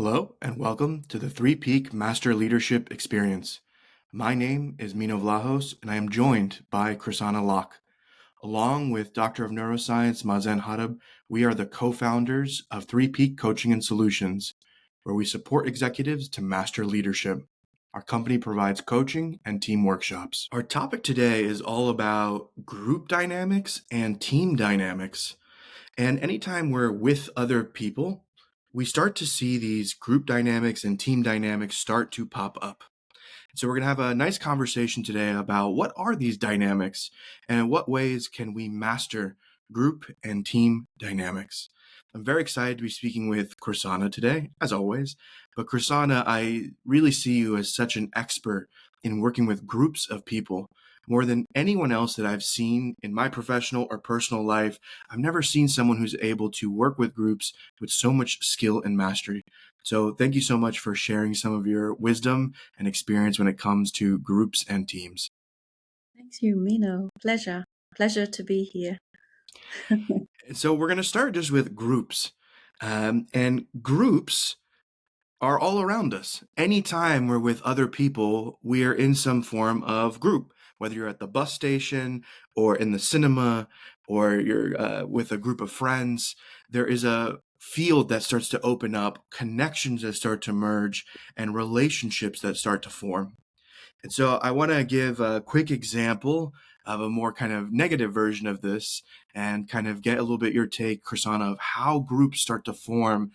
Hello and welcome to the Three Peak Master Leadership Experience. My name is Mino Vlahos and I am joined by Krisanna Locke. Along with Doctor of Neuroscience Mazen Hadab, we are the co-founders of Three Peak Coaching and Solutions, where we support executives to master leadership. Our company provides coaching and team workshops. Our topic today is all about group dynamics and team dynamics. And anytime we're with other people, we start to see these group dynamics and team dynamics start to pop up. So we're going to have a nice conversation today about what are these dynamics and in what ways can we master group and team dynamics. I'm very excited to be speaking with Krisanna today, as always. But Krisanna, I really see you as such an expert in working with groups of people. More than anyone else that I've seen in my professional or personal life, I've never seen someone who's able to work with groups with so much skill and mastery. So thank you so much for sharing some of your wisdom and experience when it comes to groups and teams. Thank you, Mino. Pleasure. Pleasure to be here. So we're going to start just with groups. And groups are all around us. Anytime we're with other people, we are in some form of group, whether you're at the bus station or in the cinema or you're with a group of friends. There is a field that starts to open up, connections that start to merge, and relationships that start to form. And so I want to give a quick example of a more kind of negative version of this and kind of get a little bit your take, Krisanna, of how groups start to form.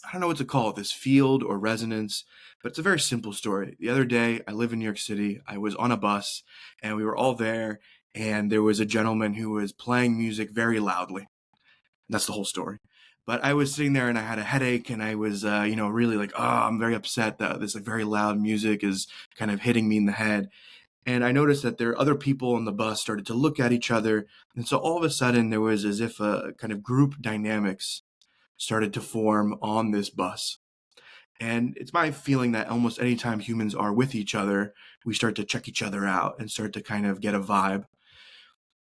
I don't know what to call it, this field or resonance, but it's a very simple story. The other day, I live in New York City. I was on a bus and we were all there, and there was a gentleman who was playing music very loudly. That's the whole story. But I was sitting there and I had a headache and I was, really like, I'm very upset that this like very loud music is kind of hitting me in the head. And I noticed that there are other people on the bus started to look at each other. And so all of a sudden there was as if a kind of group dynamics started to form on this bus. And it's my feeling that almost anytime humans are with each other, we start to check each other out and start to kind of get a vibe.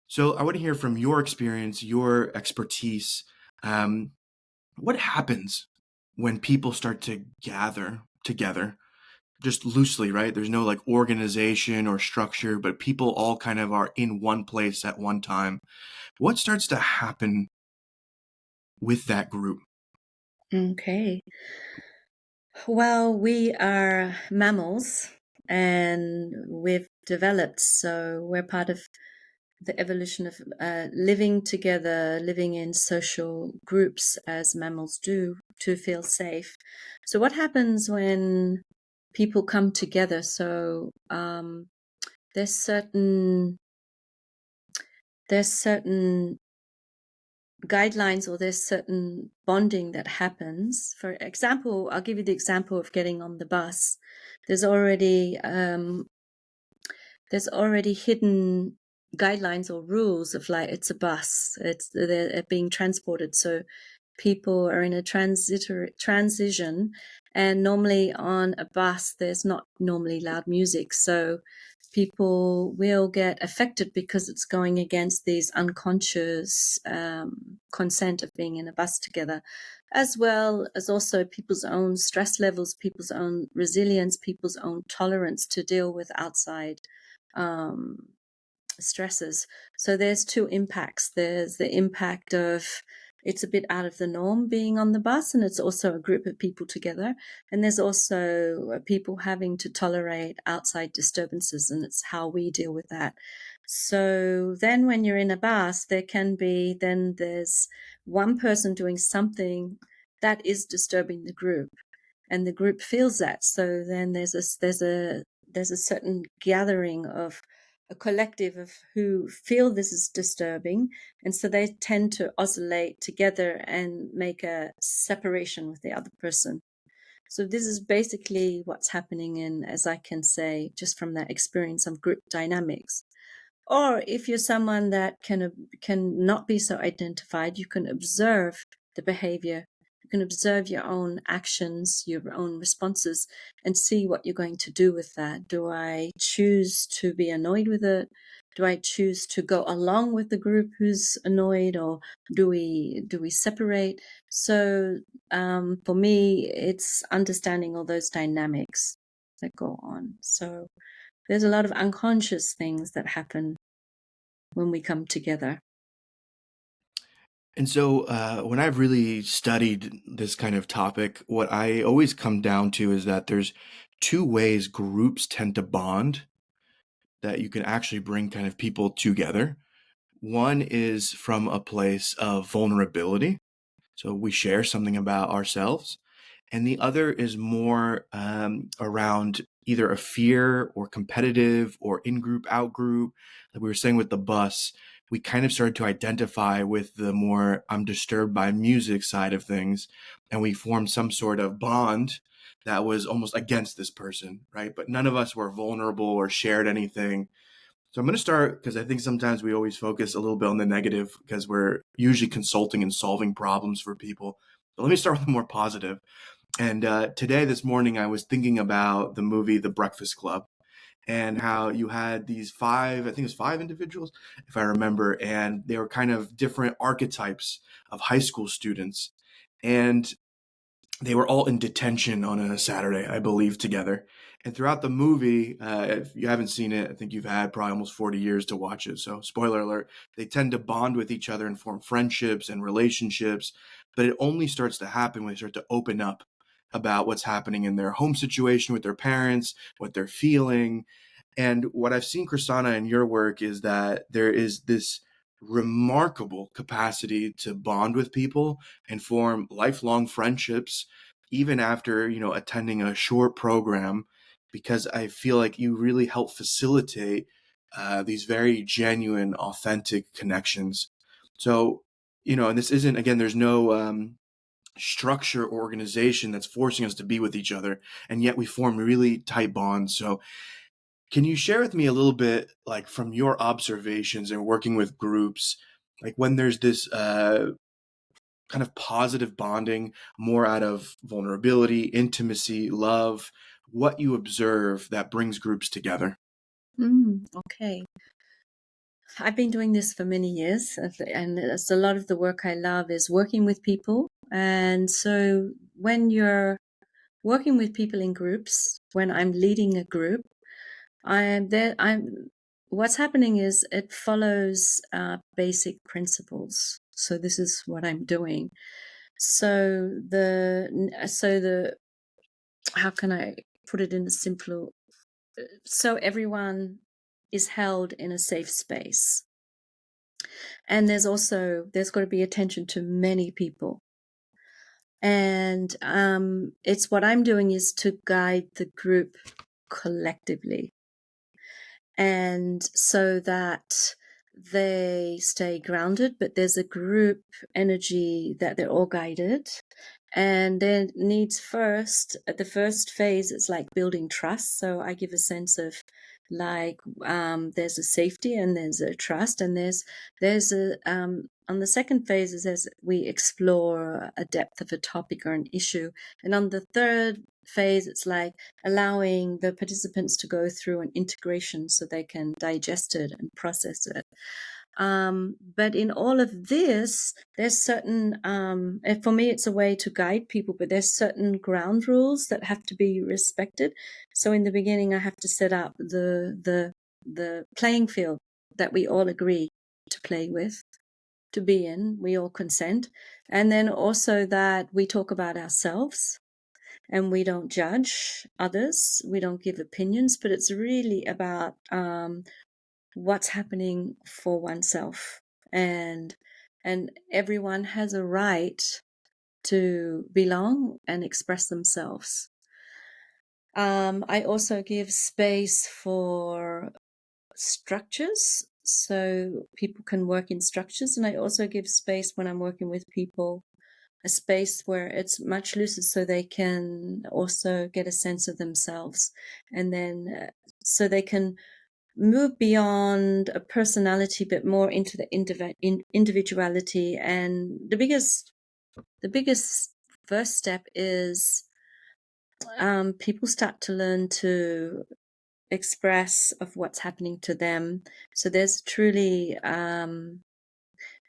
So I want to hear from your experience, your expertise. What happens when people start to gather together just loosely, right? There's no like organization or structure, but people all kind of are in one place at one time. What starts to happen with that group? Okay. Well, we are mammals and we've developed, so we're part of the evolution of living together, living in social groups as mammals do to feel safe. So, what happens when people come together? So, there's certain guidelines or there's certain bonding that happens. For example, I'll give you the example of getting on the bus. There's already hidden guidelines or rules of like it's a bus. They're being transported, so people are in a transition, and normally on a bus there's not normally loud music, so people will get affected because it's going against these unconscious consent of being in a bus together, as well as also people's own stress levels, people's own resilience, people's own tolerance to deal with outside stresses. So there's two impacts. There's the impact of it's a bit out of the norm being on the bus, and it's also a group of people together. And there's also people having to tolerate outside disturbances, and it's how we deal with that. So then when you're in a bus, there's one person doing something that is disturbing the group, and the group feels that. So then there's a certain gathering of a collective of who feel this is disturbing, and so they tend to oscillate together and make a separation with the other person. So this is basically what's happening in, as I can say, just from that experience of group dynamics. Or if you're someone that can not be so identified, you can observe the behavior. You can observe your own actions, your own responses, and see what you're going to do with that. Do I choose to be annoyed with it? Do I choose to go along with the group who's annoyed, or do we separate? So for me, it's understanding all those dynamics that go on. So there's a lot of unconscious things that happen when we come together. And so, when I've really studied this kind of topic, what I always come down to is that there's two ways groups tend to bond that you can actually bring kind of people together. One is from a place of vulnerability. So we share something about ourselves. And the other is more around either a fear or competitive or in group, out group. Like we were saying with the bus, we kind of started to identify with the more I'm disturbed by music side of things. And we formed some sort of bond that was almost against this person, right? But none of us were vulnerable or shared anything. So I'm going to start because I think sometimes we always focus a little bit on the negative because we're usually consulting and solving problems for people. But let me start with the more positive. And today, this morning, I was thinking about the movie The Breakfast Club and how you had these five, I think it was five individuals, if I remember, and they were kind of different archetypes of high school students. And they were all in detention on a Saturday, I believe, together. And throughout the movie, if you haven't seen it, I think you've had probably almost 40 years to watch it. So, spoiler alert, they tend to bond with each other and form friendships and relationships. But it only starts to happen when they start to open up about what's happening in their home situation with their parents, what they're feeling. And what I've seen, Christina, in your work is that there is this remarkable capacity to bond with people and form lifelong friendships, even after, attending a short program, because I feel like you really help facilitate these very genuine, authentic connections. So, and this isn't, again, there's no structure or organization that's forcing us to be with each other, and yet we form really tight bonds. So, can you share with me a little bit, like from your observations and working with groups, like when there's this kind of positive bonding, more out of vulnerability, intimacy, love, what you observe that brings groups together? Okay. I've been doing this for many years, and it's a lot of the work I love is working with people. And so when you're working with people in groups, when I'm leading a group, I'm what's happening is it follows basic principles. So this is what I'm doing. So the how can I put it in a simpler? So everyone is held in a safe space, and there's got to be attention to many people. And it's what I'm doing is to guide the group collectively, and so that they stay grounded, but there's a group energy that they're all guided. And then needs first, at the first phase, it's like building trust. So I give a sense of like there's a safety and there's a trust, and there's a on the second phase is as we explore a depth of a topic or an issue, and on the third phase it's like allowing the participants to go through an integration so they can digest it and process it. But in all of this, there's certain, and for me, it's a way to guide people, but there's certain ground rules that have to be respected. So in the beginning, I have to set up the playing field that we all agree to play with, to be in. We all consent, and then also that we talk about ourselves and we don't judge others. We don't give opinions, but it's really about what's happening for oneself, and everyone has a right to belong and express themselves. I also give space for structures so people can work in structures, and I also give space when I'm working with people, a space where it's much looser so they can also get a sense of themselves, and then so they can move beyond a personality but more into the individuality. And the biggest first step is people start to learn to express of what's happening to them. So there's truly a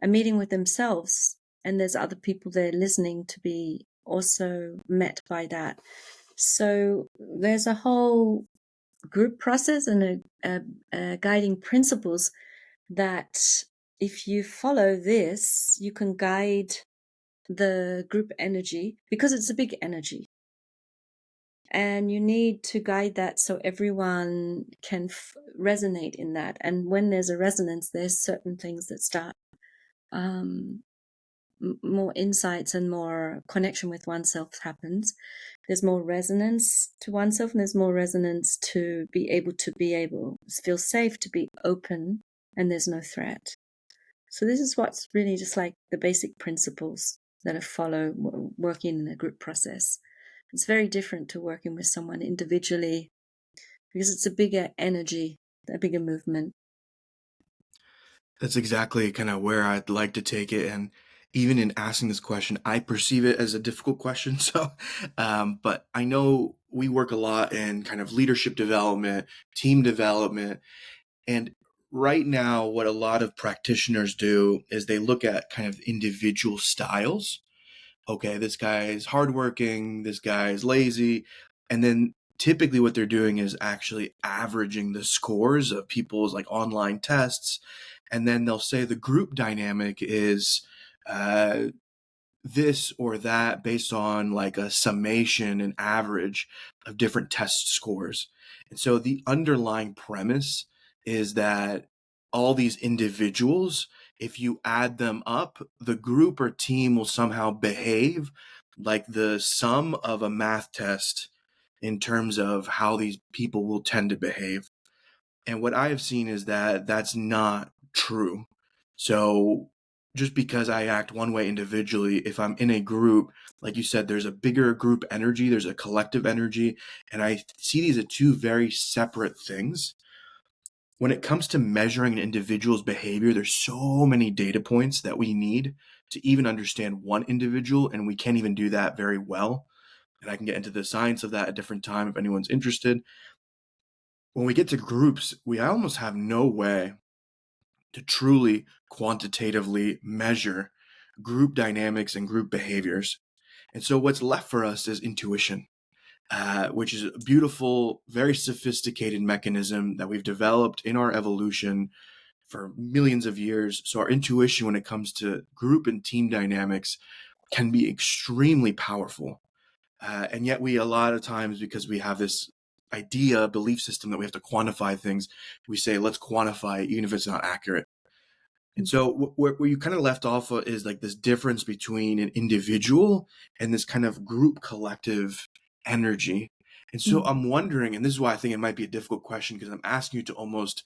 meeting with themselves, and there's other people there listening to be also met by that. So there's a whole group process and a guiding principles that if you follow this, you can guide the group energy, because it's a big energy. And you need to guide that so everyone can resonate in that. And when there's a resonance, there's certain things that start um, more insights and more connection with oneself happens. There's more resonance to oneself, and there's more resonance to be able feel safe, to be open, and there's no threat. So this is what's really just like the basic principles that I follow working in a group process. It's very different to working with someone individually, because it's a bigger energy, a bigger movement. That's exactly kind of where I'd like to take it. And even in asking this question, I perceive it as a difficult question. So, but I know we work a lot in kind of leadership development, team development. And right now, what a lot of practitioners do is they look at kind of individual styles. Okay, this guy is hardworking, this guy is lazy. And then typically what they're doing is actually averaging the scores of people's like online tests. And then they'll say the group dynamic is uh, this or that based on like a summation and average of different test scores. And so the underlying premise is that all these individuals, if you add them up, the group or team will somehow behave like the sum of a math test in terms of how these people will tend to behave. And what I have seen is that that's not true. So just because I act one way individually, if I'm in a group, like you said, there's a bigger group energy, there's a collective energy, and I see these as two very separate things. When it comes to measuring an individual's behavior, there's so many data points that we need to even understand one individual, and we can't even do that very well. And I can get into the science of that at a different time if anyone's interested. When we get to groups, we almost have no way to truly quantitatively measure group dynamics and group behaviors. And so what's left for us is intuition, which is a beautiful, very sophisticated mechanism that we've developed in our evolution for millions of years. So our intuition when it comes to group and team dynamics can be extremely powerful. And yet we, a lot of times, because we have this idea, belief system that we have to quantify things, we say, let's quantify it, even if it's not accurate. And so where you kind of left off is like this difference between an individual and this kind of group collective energy. And so Mm. I'm wondering, and this is why I think it might be a difficult question, because I'm asking you to almost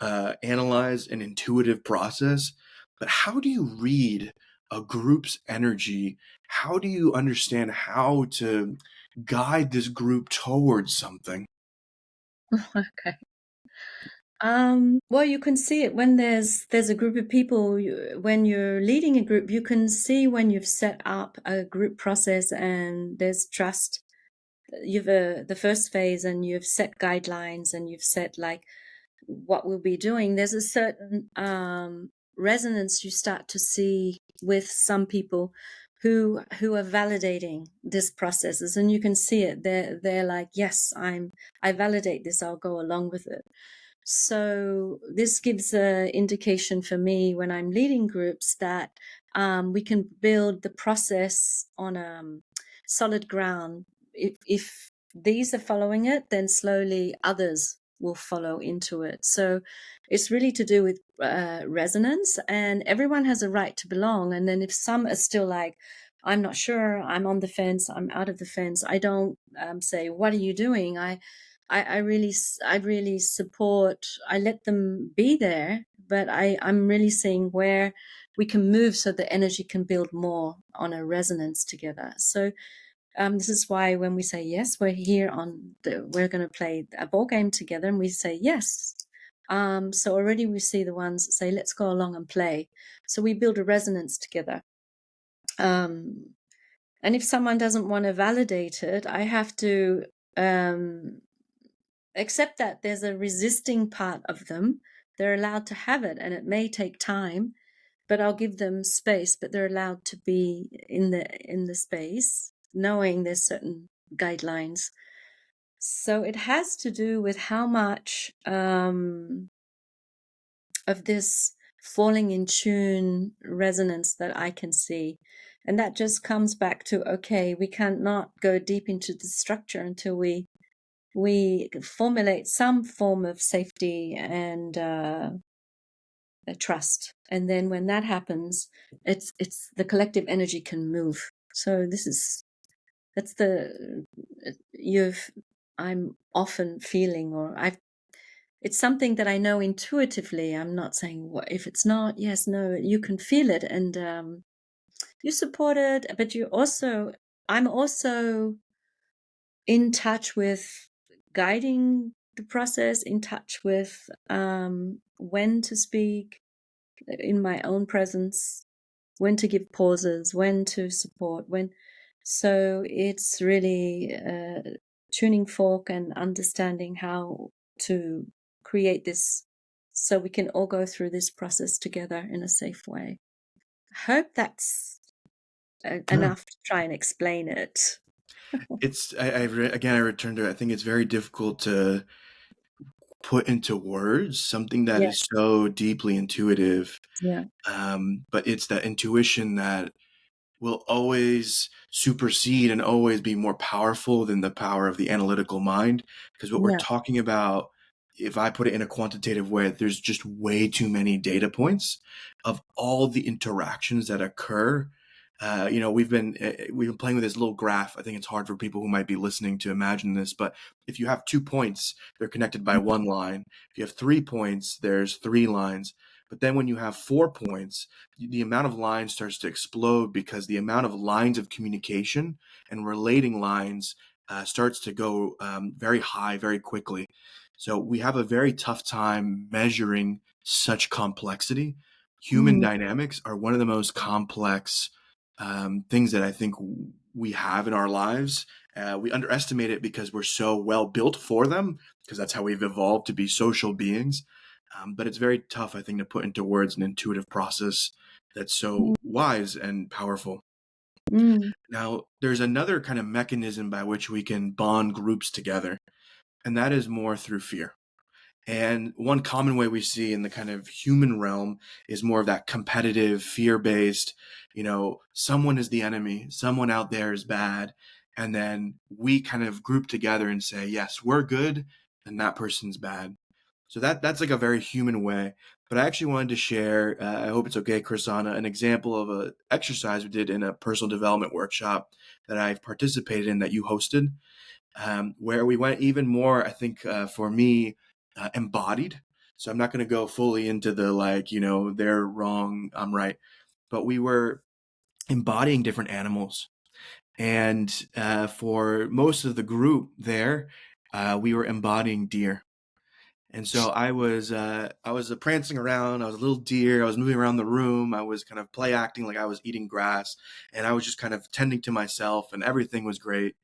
analyze an intuitive process, but how do you read a group's energy? How do you understand how to guide this group towards something? Okay. Well, you can see it when there's a group of people. When you're leading a group, you can see when you've set up a group process and there's trust. You've the first phase, and you've set guidelines, and you've set like what we'll be doing. There's a certain resonance you start to see with some people who are validating this processes, and you can see it. They're like, yes, I validate this. I'll go along with it. So this gives an indication for me when I'm leading groups that we can build the process on solid ground. If these are following it, then slowly others will follow into it. So it's really to do with resonance, and everyone has a right to belong. And then if some are still like, I'm not sure, I'm on the fence, I'm out of the fence, I don't say, what are you doing? I really support. I let them be there, but I'm really seeing where we can move so the energy can build more on a resonance together. So this is why when we say yes, we're going to play a ball game together, and we say yes. So already we see the ones that say, let's go along and play. So we build a resonance together. And if someone doesn't want to validate it, I have to except that there's a resisting part of them. They're allowed to have it, and it may take time, but I'll give them space. But they're allowed to be in the space, knowing there's certain guidelines. So it has to do with how much of this falling in tune resonance that I can see. And that just comes back to, okay, we can't not go deep into the structure until we formulate some form of safety and a trust. And then when that happens, it's the collective energy can move. So that's the you've I'm often feeling, or I've it's something that I know intuitively. I'm not saying what if it's not. Yes, no, you can feel it, and you support it. But I'm also in touch with guiding the process, in touch with when to speak in my own presence, when to give pauses, when to support, when. So it's really tuning fork and understanding how to create this so we can all go through this process together in a safe way. I hope that's Yeah. enough to try and explain it. Again, I return to it. I think it's very difficult to put into words something that is Yes. so deeply intuitive. Yeah. But it's that intuition that will always supersede and always be more powerful than the power of the analytical mind. Because what we're Yeah. talking about, if I put it in a quantitative way, there's just way too many data points of all the interactions that occur. We've been playing with this little graph. I think it's hard for people who might be listening to imagine this, but if you have 2 points, they're connected by one line. If you have 3 points, there's 3 lines. But then when you have 4 points, the amount of lines starts to explode because the amount of lines of communication and relating lines starts to go very high very quickly. So we have a very tough time measuring such complexity. Human Mm, dynamics are one of the most complex things that I think we have in our lives. We underestimate it because we're so well built for them, because that's how we've evolved to be social beings. But it's very tough, I think, to put into words an intuitive process that's so mm, wise and powerful. mm. Now, there's another kind of mechanism by which we can bond groups together, and that is more through fear. And one common way we see in the kind of human realm is more of that competitive, fear based, someone is the enemy, someone out there is bad. And then we kind of group together and say, yes, we're good, and that person's bad. So that's like a very human way. But I actually wanted to share, I hope it's okay, Chrisana, an example of a exercise we did in a personal development workshop that I've participated in that you hosted, where we went even more, I think, for me, embodied. So I'm not going to go fully into the they're wrong, I'm right. But we were embodying different animals. And for most of the group there, we were embodying deer. And so I was prancing around. I was a little deer. I was moving around the room. I was kind of play acting like I was eating grass, and I was just kind of tending to myself, and everything was great.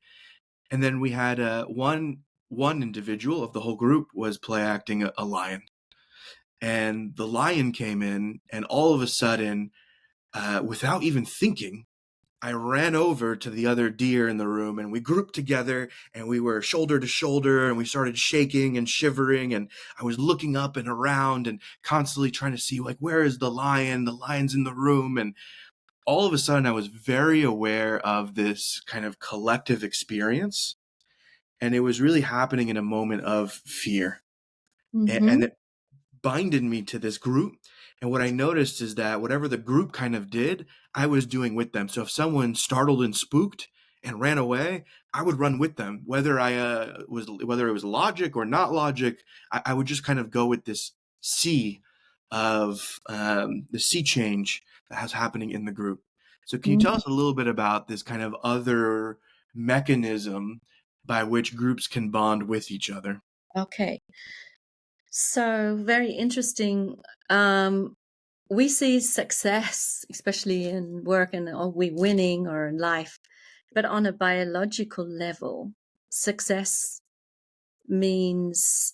And then we had one individual of the whole group was play acting a lion, and the lion came in, and all of a sudden, without even thinking, I ran over to the other deer in the room, and we grouped together, and we were shoulder to shoulder, and we started shaking and shivering, and I was looking up and around and constantly trying to see, like, where is the lion? The lion's in the room. And all of a sudden I was very aware of this kind of collective experience, and it was really happening in a moment of fear. And Mhm. it binded me to this group. And what I noticed is that whatever the group kind of did, I was doing with them. So if someone startled and spooked and ran away, I would run with them, whether it was logic or not logic. I would just kind of go with this sea of the sea change that was happening in the group. So can you tell Mm. us a little bit about this kind of other mechanism by which groups can bond with each other? Okay. So very interesting. Um, we see success, especially in work and are we winning or in life, but on a biological level, success means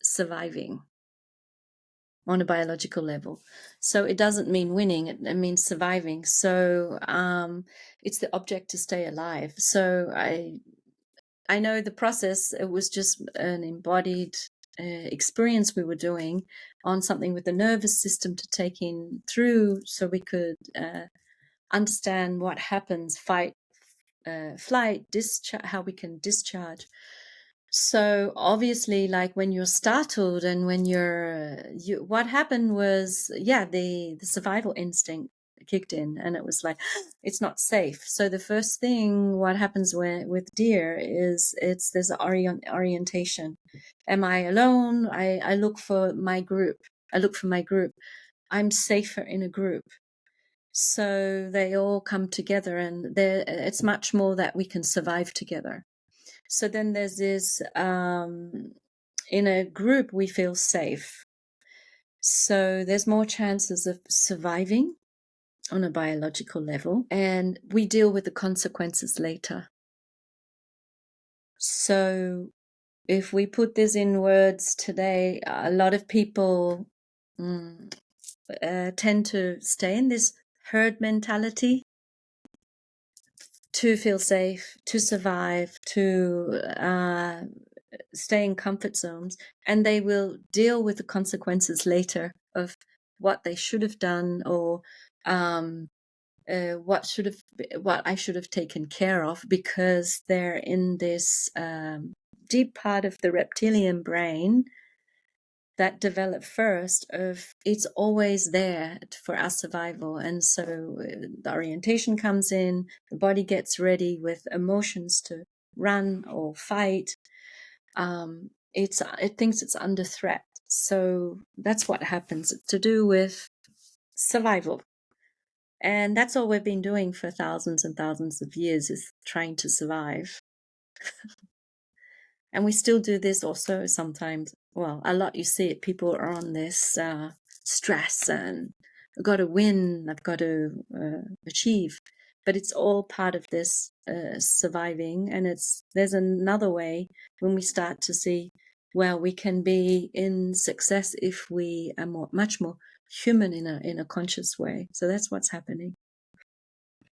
surviving on a biological level. So it doesn't mean winning, it means surviving. So it's the object to stay alive. So I know the process, it was just an embodied experience we were doing on something with the nervous system to take in through so we could understand what happens, fight, flight, discharge, how we can discharge. So obviously, like when you're startled and when what happened was, yeah, the survival instinct kicked in, and it was like, it's not safe. So the first thing, what happens with deer is there's an orientation. Am I alone? I look for my group. I look for my group. I'm safer in a group. So they all come together, and it's much more that we can survive together. So then there's this, in a group, we feel safe. So there's more chances of surviving on a biological level, and we deal with the consequences later. So if we put this in words today, a lot of people tend to stay in this herd mentality to feel safe, to survive, to stay in comfort zones, and they will deal with the consequences later of what they should have done, or what I should have taken care of, because they're in this deep part of the reptilian brain that developed first of it's always there for our survival. And so the orientation comes in, the body gets ready with emotions to run or fight. It thinks it's under threat. So that's what happens. It's to do with survival. And that's all we've been doing for thousands and thousands of years, is trying to survive. And we still do this also sometimes. Well, a lot, you see it, people are on this stress and I've got to win, I've got to achieve. But it's all part of this surviving. And there's another way when we start to see, well, we can be in success if we are much more human in a conscious way. So that's what's happening.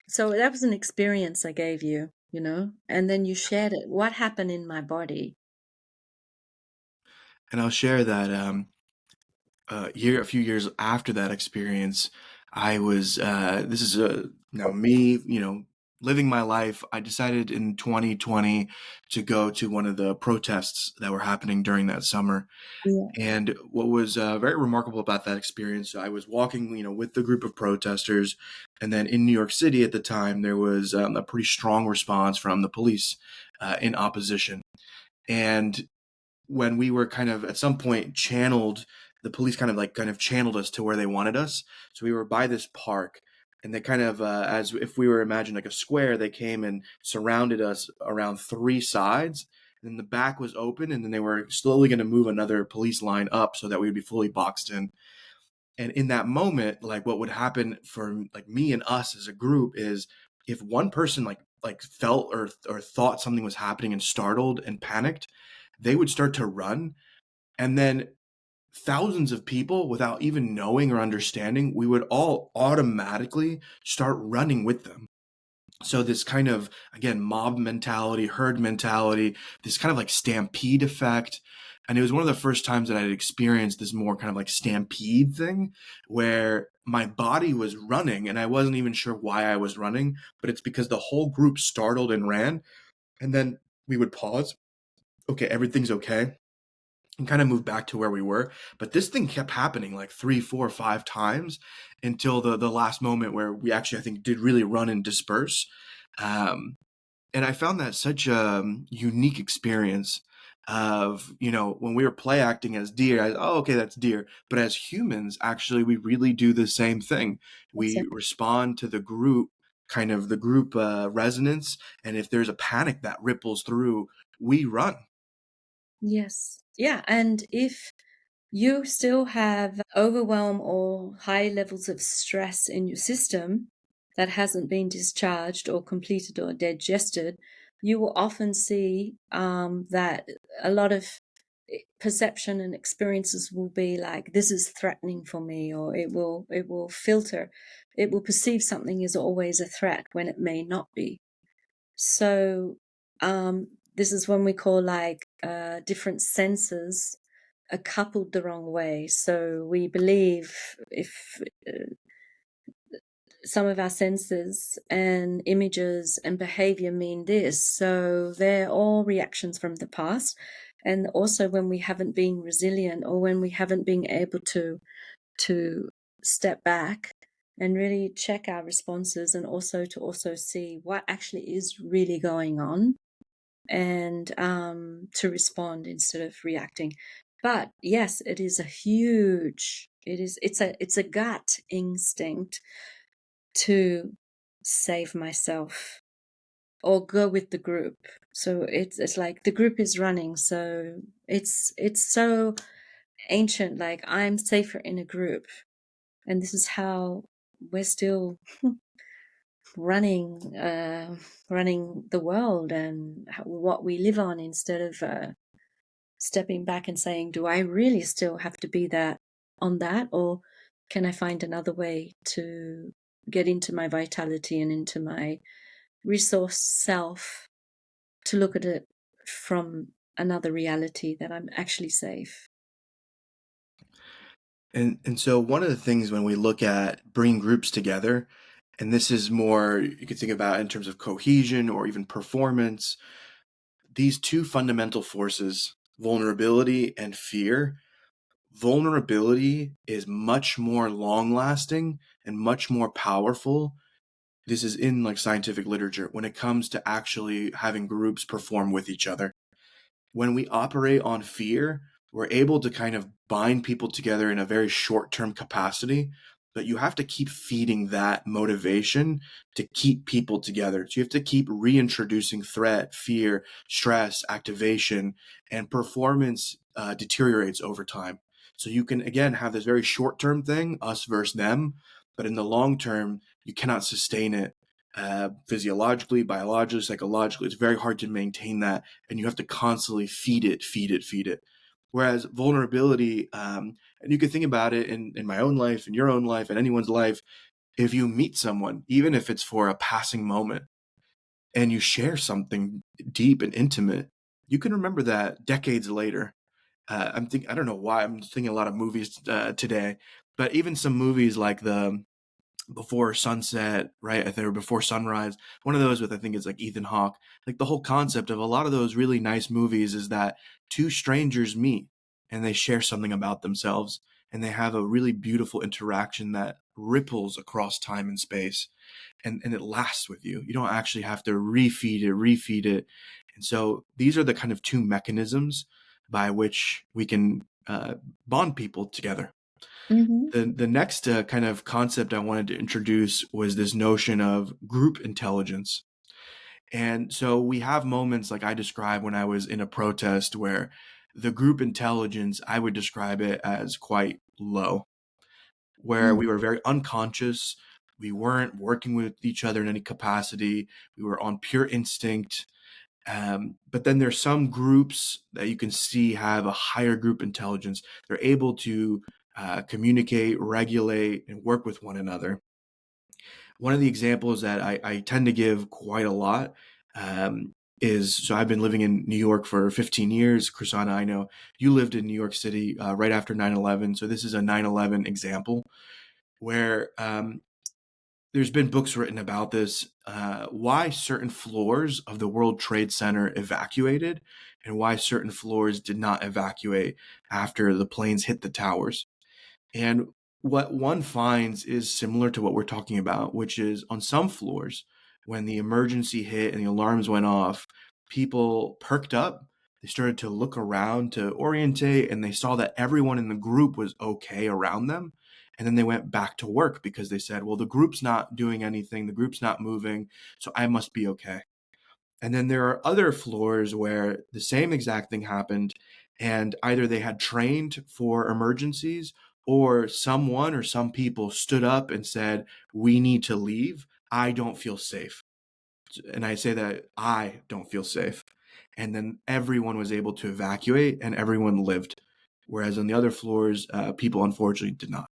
So that was an experience I gave you, and then you shared it. What happened in my body? And I'll share that a few years after that experience, I was this is now me, living my life. I decided in 2020 to go to one of the protests that were happening during that summer. Yeah. And what was very remarkable about that experience, I was walking, with the group of protesters, and then in New York City at the time, there was a pretty strong response from the police in opposition. And when we were kind of at some point channeled, the police kind of channeled us to where they wanted us. So we were by this park, and they kind of, as if we were imagined like a square, they came and surrounded us around three sides. And then the back was open, and then they were slowly going to move another police line up so that we would be fully boxed in. And in that moment, like what would happen for like me and us as a group is if one person like felt or thought something was happening and startled and panicked, they would start to run, and then thousands of people, without even knowing or understanding, we would all automatically start running with them. So this kind of, again, mob mentality, herd mentality, this kind of like stampede effect. And it was one of the first times that I'd experienced this more kind of like stampede thing where my body was running and I wasn't even sure why I was running, but it's because the whole group startled and ran. And then we would pause. Okay, everything's okay, and kind of move back to where we were. But this thing kept happening like 3, 4, 5 times until the last moment where we actually, I think, did really run and disperse. And I found that such a unique experience of, when we were play acting as deer, oh, okay, that's deer. But as humans, actually, we really do the same thing. We Exactly. respond to the group, kind of the group resonance. And if there's a panic that ripples through, we run. Yes. Yeah. And if you still have overwhelm or high levels of stress in your system that hasn't been discharged or completed or digested, you will often see that a lot of perception and experiences will be like, this is threatening for me, or it will filter, it will perceive something as always a threat when it may not be. So this is when we call like different senses are coupled the wrong way. So we believe if some of our senses and images and behavior mean this. So they're all reactions from the past. And also when we haven't been resilient, or when we haven't been able to step back and really check our responses, and also to also see what actually is really going on, and to respond instead of reacting. But yes, it is a huge, it's a gut instinct to save myself or go with the group. So it's like the group is running, so it's so ancient, like I'm safer in a group. And this is how we're still running running the world and what we live on, instead of stepping back and saying, do I really still have to be that on that, or can I find another way to get into my vitality and into my resource self, to look at it from another reality, that I'm actually safe. And so one of the things when we look at bringing groups together, and this is more you could think about in terms of cohesion or even performance, these two fundamental forces, vulnerability and fear. Vulnerability is much more long lasting and much more powerful. This is in like scientific literature when it comes to actually having groups perform with each other. When we operate on fear, we're able to kind of bind people together in a very short term capacity, but you have to keep feeding that motivation to keep people together. So you have to keep reintroducing threat, fear, stress, activation, and performance deteriorates over time. So you can, again, have this very short term thing, us versus them, but in the long term, you cannot sustain it physiologically, biologically, psychologically. It's very hard to maintain that, and you have to constantly feed it, feed it, feed it. Whereas vulnerability, and you can think about it in my own life, in your own life, in anyone's life, if you meet someone, even if it's for a passing moment, and you share something deep and intimate, you can remember that decades later. I don't know why I'm thinking a lot of movies today, but even some movies like the Before Sunset, right? I think, or Before Sunrise. One of those with, I think it's like Ethan Hawke. Like the whole concept of a lot of those really nice movies is that two strangers meet and they share something about themselves and they have a really beautiful interaction that ripples across time and space, and it lasts with you. You don't actually have to refeed it. And so these are the kind of two mechanisms by which we can bond people together. Hmm. The next kind of concept I wanted to introduce was this notion of group intelligence. And so we have moments like I described when I was in a protest where the group intelligence, I would describe it as quite low, where we were very unconscious. We weren't working with each other in any capacity. We were on pure instinct. But then there's some groups that you can see have a higher group intelligence. They're able to communicate, regulate, and work with one another. One of the examples that I tend to give quite a lot is, so I've been living in New York for 15 years. Chrisana, I know you lived in New York City right after 9/11. So this is a 9/11 example where there's been books written about this, why certain floors of the World Trade Center evacuated and why certain floors did not evacuate after the planes hit the towers. And what one finds is similar to what we're talking about, which is on some floors, when the emergency hit and the alarms went off, people perked up. They started to look around to orientate, and they saw that everyone in the group was okay around them. And then they went back to work because they said, well, the group's not doing anything, the group's not moving, so I must be okay. And then there are other floors where the same exact thing happened, and either they had trained for emergencies or someone or some people stood up and said, we need to leave. I don't feel safe. And I say that I don't feel safe. And then everyone was able to evacuate and everyone lived. Whereas on the other floors, people unfortunately did not.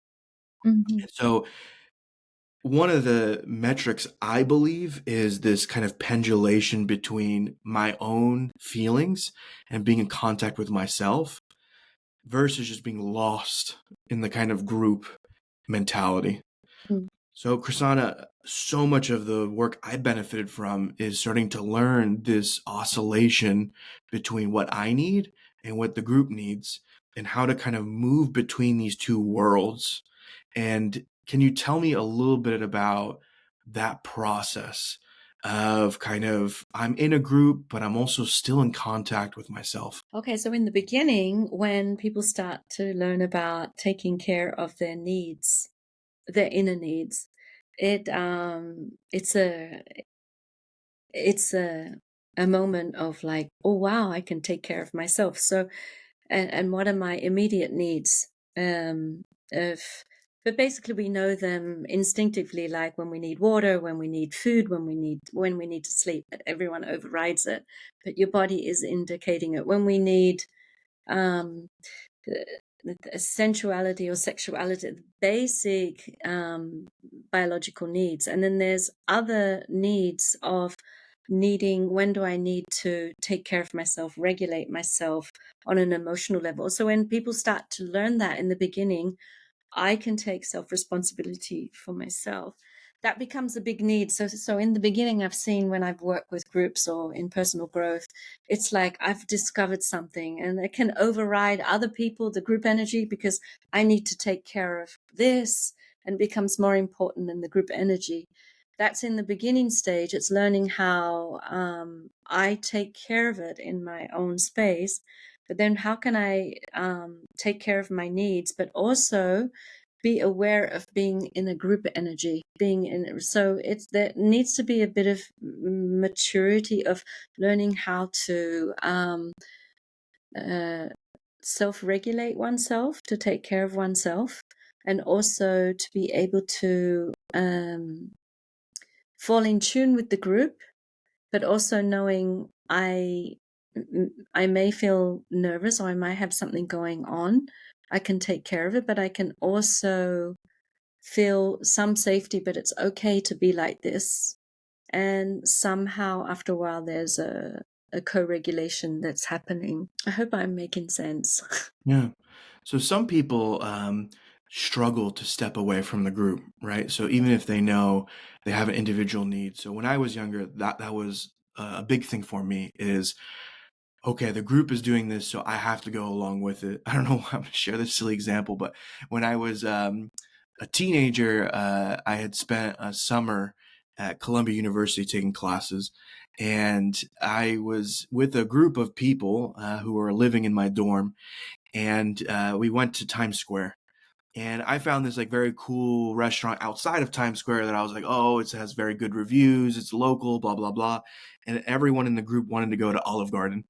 Mhm. And so one of the metrics I believe is this kind of pendulation between my own feelings and being in contact with myself versus just being lost in the kind of group mentality. Mm. So, Chrisana, so much of the work I benefited from is starting to learn this oscillation between what I need and what the group needs, and how to kind of move between these two worlds. And can you tell me a little bit about that process of kind of I'm in a group, but I'm also still in contact with myself? Okay, so in the beginning, when people start to learn about taking care of their needs, their inner needs, it it's a moment of like, oh wow, I can take care of myself. So and what are my immediate needs? If but basically we know them instinctively, like when we need water, when we need food, when we need to sleep. Everyone overrides it, but your body is indicating it. When we need um the sensuality or sexuality, the basic biological needs. And then there's other needs of needing, when do I need to take care of myself, regulate myself on an emotional level. So when people start to learn that in the beginning, I can take self responsibility for myself. That becomes a big need. So in the beginning, I've seen when I've worked with groups or in personal growth, it's like I've discovered something and it can override other people, the group energy, because I need to take care of this and becomes more important than the group energy. That's in the beginning stage. It's learning how I take care of it in my own space. But then how can I take care of my needs, but also be aware of being in a group energy, being in, so it's, there needs to be a bit of maturity of learning how to uh, self-regulate oneself, to take care of oneself, and also to be able to fall in tune with the group, but also knowing I may feel nervous or I might have something going on. I can take care of it, but I can also feel some safety, but it's okay to be like this. And somehow after a while, there's a co-regulation that's happening. I hope I'm making sense. Yeah. So some people struggle to step away from the group, right? So even if they know they have an individual need. So when I was younger, that was a big thing for me is, okay, the group is doing this, so I have to go along with it. I don't know why I'm going to share this silly example, but when I was a teenager, I had spent a summer at Columbia University taking classes, and I was with a group of people who were living in my dorm, and we went to Times Square. And I found this like very cool restaurant outside of Times Square that I was like, oh, it has very good reviews, it's local, blah blah blah. And everyone in the group wanted to go to Olive Garden.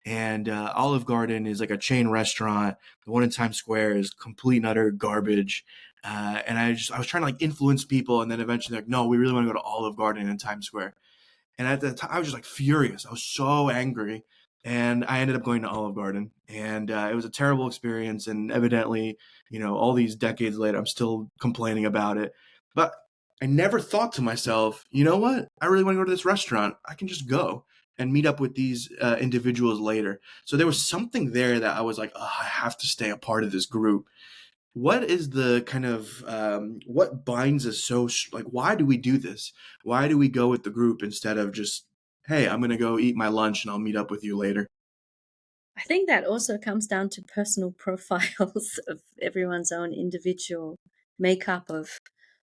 And Olive Garden is like a chain restaurant. The one in Times Square is complete and utter garbage. And I was trying to like influence people, and then eventually like, no, we really want to go to Olive Garden in Times Square. And at the time, I was just like furious. I was so angry. And I ended up going to Olive Garden. And it was a terrible experience. And evidently, all these decades later, I'm still complaining about it. But I never thought to myself, you know what? I really want to go to this restaurant. I can just go and meet up with these individuals later. So there was something there that I was like, oh, I have to stay a part of this group. What is the kind of what binds us so like why do we do this? Why do we go with the group instead of just, hey, I'm gonna go eat my lunch and I'll meet up with you later? I think that also comes down to personal profiles of everyone's own individual makeup of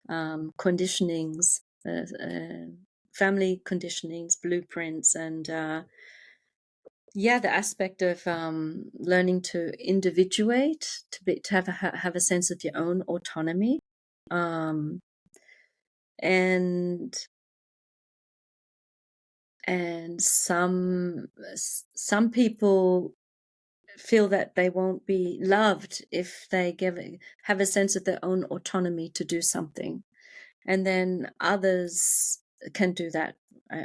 conditionings, family conditionings, blueprints, and yeah, the aspect of learning to individuate, to have a sense of your own autonomy, um, and and some people feel that they won't be loved if they have a sense of their own autonomy to do something, and then others can do that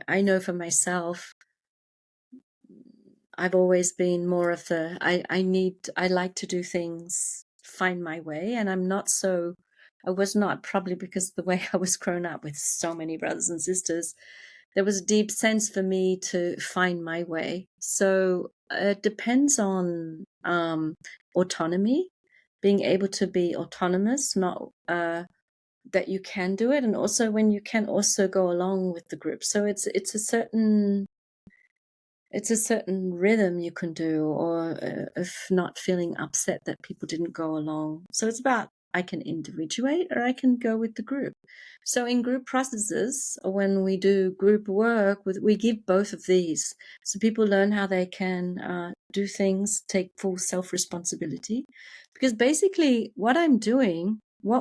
I know for myself, I've always been more of the I like to do things, find my way, and I was not, probably because of the way I was grown up with so many brothers and sisters. There was a deep sense for me to find my way. So it depends on autonomy, being able to be autonomous, not that you can do it, and also when you can also go along with the group. So it's a certain rhythm you can do, or of not feeling upset that people didn't go along. So it's about, I can individuate or I can go with the group. So in group processes, or when we do group work, we give both of these. So people learn how they can do things, take full self-responsibility. Because basically what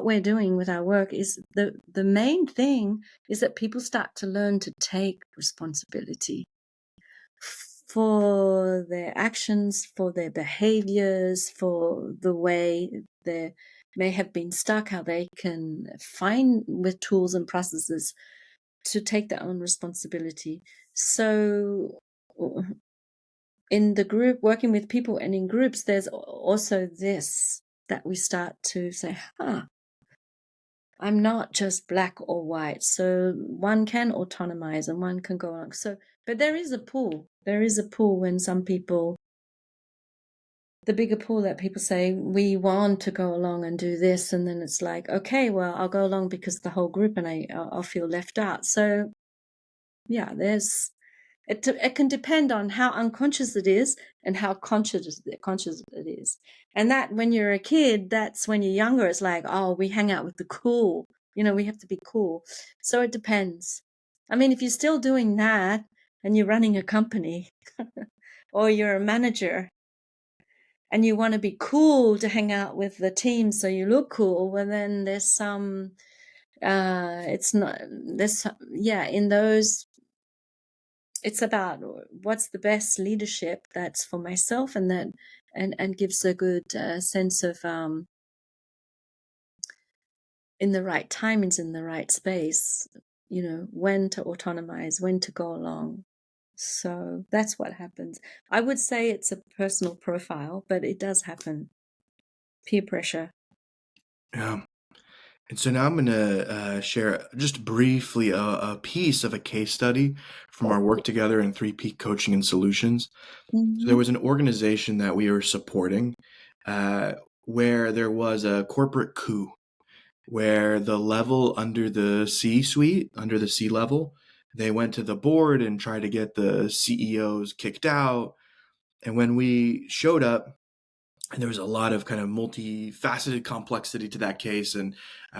we're doing with our work is the main thing is that people start to learn to take responsibility for their actions, for their behaviors, for the way they may have been stuck, how they can find with tools and processes to take their own responsibility. So in the group, working with people and in groups, there's also this, that we start to say, I'm not just black or white. So one can autonomize and one can go on. So, but there is a pull. There is a pull when some people, the bigger pull that people say, we want to go along and do this. And then it's like, okay, well, I'll go along because the whole group, and I'll feel left out. So yeah, it can depend on how unconscious it is and how conscious it is. And that when you're a kid, that's when you're younger, it's like, oh, we hang out with the cool, we have to be cool. So it depends. I mean, if you're still doing that and you're running a company or you're a manager and you want to be cool to hang out with the team so you look cool, well, then there's some, it's not, there's, yeah, in those, it's about what's the best leadership that's for myself, and that and gives a good sense of in the right timings, in the right space, when to autonomize, when to go along. So that's what happens. I would say it's a personal profile, but it does happen. Peer pressure. Yeah. And so now I'm going to share just briefly a piece of a case study from our work together in 3P Coaching and Solutions. So there Mm-hmm. was an organization that we were supporting where there was a corporate coup, where the level under the C-suite, under the C-level, they went to the board and tried to get the CEOs kicked out. And when we showed up, and there was a lot of kind of multifaceted complexity to that case, and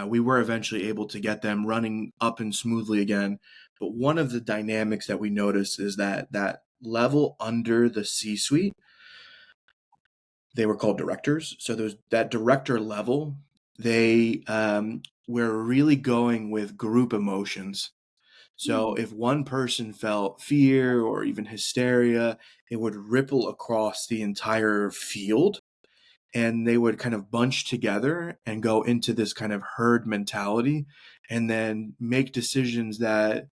we were eventually able to get them running up and smoothly again. But one of the dynamics that we noticed is that level under the C-suite, they were called directors. So there's that director level. They were really going with group emotions. So if one person felt fear or even hysteria, it would ripple across the entire field, and they would kind of bunch together and go into this kind of herd mentality and then make decisions that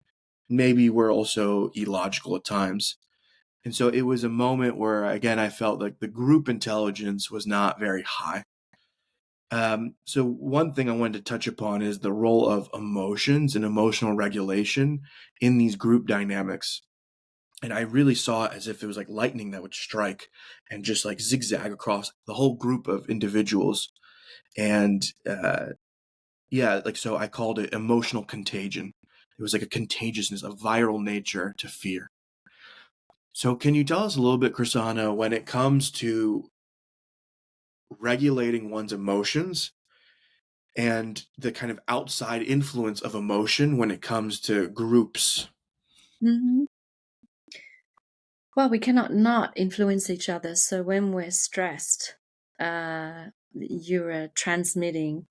maybe were also illogical at times. And so it was a moment where, again, I felt like the group intelligence was not very high. So one thing I wanted to touch upon is the role of emotions and emotional regulation in these group dynamics. And I really saw it as if it was like lightning that would strike and just like zigzag across the whole group of individuals. And yeah, like, so I called it emotional contagion. It was like a contagiousness, a viral nature to fear. So can you tell us a little bit, Chrisana, when it comes to regulating one's emotions and the kind of outside influence of emotion when it comes to groups? Mm-hmm. Well, we cannot not influence each other. So when we're stressed, you're transmitting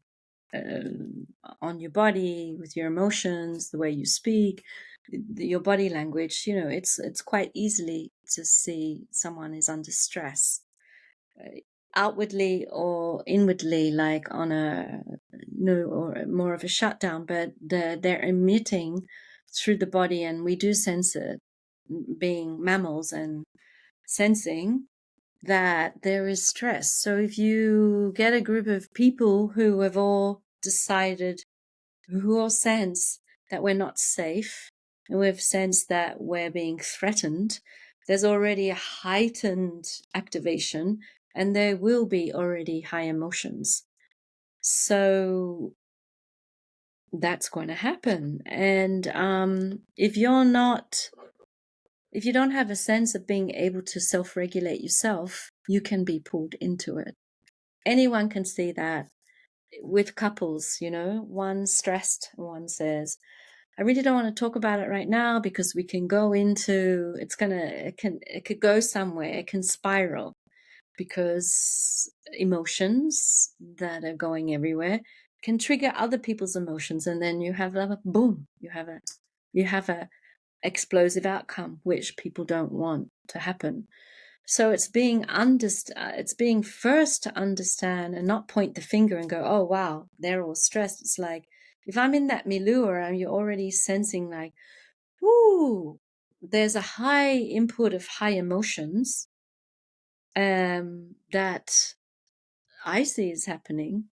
on your body with your emotions, the way you speak, your body language. It's quite easily to see someone is under stress, outwardly or inwardly, like on a or more of a shutdown, but they're emitting through the body, and we do sense it, being mammals and sensing that there is stress. So if you get a group of people who have all decided, who all sense that we're not safe, and we've sensed that we're being threatened, there's already a heightened activation, and there will be already high emotions. So that's going to happen. And if you don't have a sense of being able to self-regulate yourself, you can be pulled into it. Anyone can see that with couples, one's stressed, one says, I really don't want to talk about it right now because we can go into, it could go somewhere, it can spiral, because emotions that are going everywhere can trigger other people's emotions. And then you have a boom, you have a explosive outcome, which people don't want to happen. So it's being first to understand and not point the finger and go, oh, wow, they're all stressed. It's like, if I'm in that milieu, and you're already sensing like, whoo, there's a high input of high emotions that I see is happening.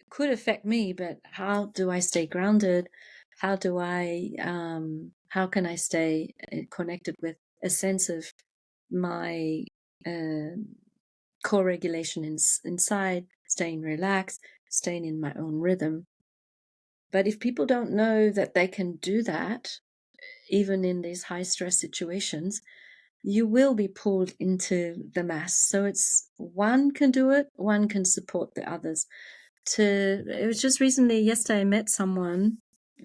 It could affect me, but how do I stay grounded? How can I stay connected with a sense of my co-regulation inside, staying relaxed, staying in my own rhythm? But if people don't know that they can do that, even in these high stress situations, you will be pulled into the mass. So it's one can do it, one can support the others. It was just recently, yesterday, I met someone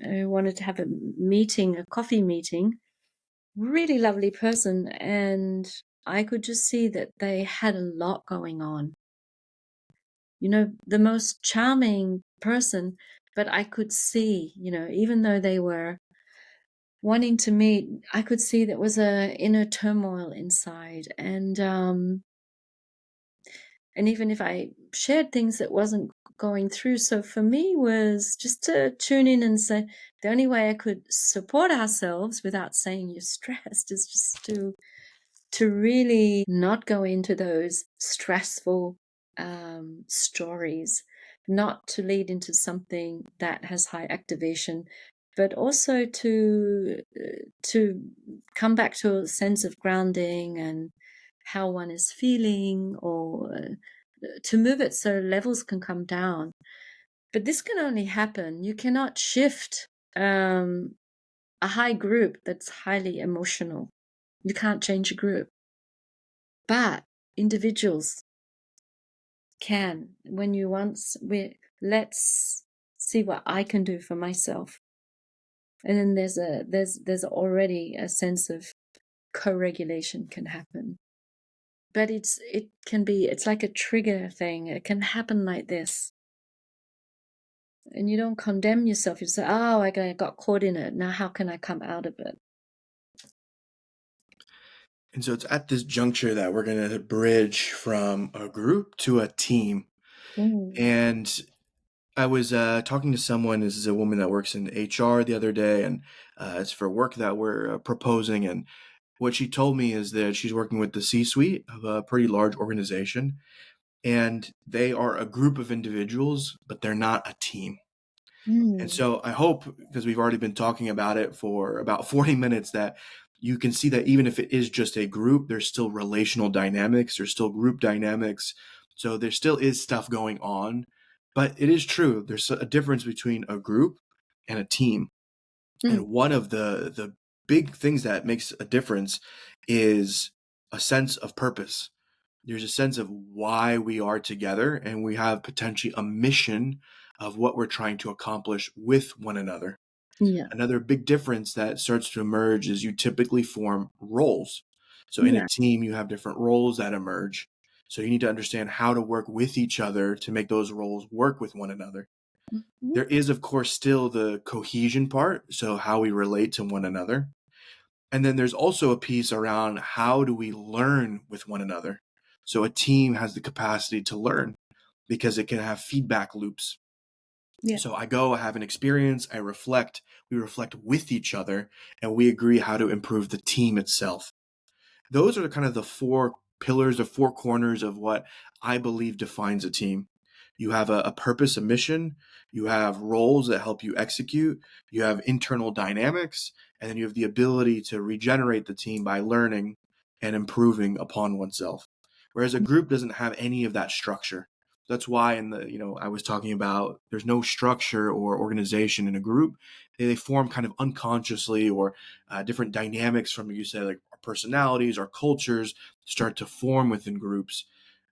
who wanted to have a coffee meeting, really lovely person, and I could just see that they had a lot going on. The most charming person, but I could see, even though they were wanting to meet, I could see there was a inner turmoil inside. And even if I shared things that wasn't going through, so for me was just to tune in and say, the only way I could support ourselves without saying you're stressed is just to really not go into those stressful stories, not to lead into something that has high activation, but also to come back to a sense of grounding and how one is feeling, or to move it so levels can come down. But this can only happen. You cannot shift a high group that's highly emotional. You can't change a group. But individuals can. Let's see what I can do for myself. And then there's already a sense of co-regulation can happen. But it's like a trigger thing. It can happen like this. And you don't condemn yourself. You say, oh, I got caught in it. Now how can I come out of it? And so it's at this juncture that we're going to bridge from a group to a team. Mm. And I was talking to someone, this is a woman that works in HR the other day, and it's for work that we're proposing. And what she told me is that she's working with the C-suite of a pretty large organization, and they are a group of individuals, but they're not a team. And Mm. so I hope, because we've already been talking about it for about 40 minutes, that you can see that even if it is just a group, there's still relational dynamics, there's still group dynamics. So there still is stuff going on. But it is true, there's a difference between a group and a team. Mm. And one of the big things that makes a difference is a sense of purpose. There's a sense of why we are together, and we have potentially a mission of what we're trying to accomplish with one another. Yeah. Another big difference that starts to emerge is you typically form roles. So in a Yeah. team, you have different roles that emerge. So you need to understand how to work with each other to make those roles work with one another. Mhm. There is, of course, still the cohesion part, so how we relate to one another. And then there's also a piece around how do we learn with one another. So a team has the capacity to learn because it can have feedback loops. Yeah. So I go, I have an experience, I reflect, we reflect with each other, and we agree how to improve the team itself. Those are kind of the four pillars, the four corners of what I believe defines a team. You have a purpose, a mission, you have roles that help you execute, you have internal dynamics, and then you have the ability to regenerate the team by learning and improving upon oneself. Whereas a group doesn't have any of that structure. That's why in the, I was talking about there's no structure or organization in a group. They form kind of unconsciously, or different dynamics from, you say, like our personalities, our cultures start to form within groups,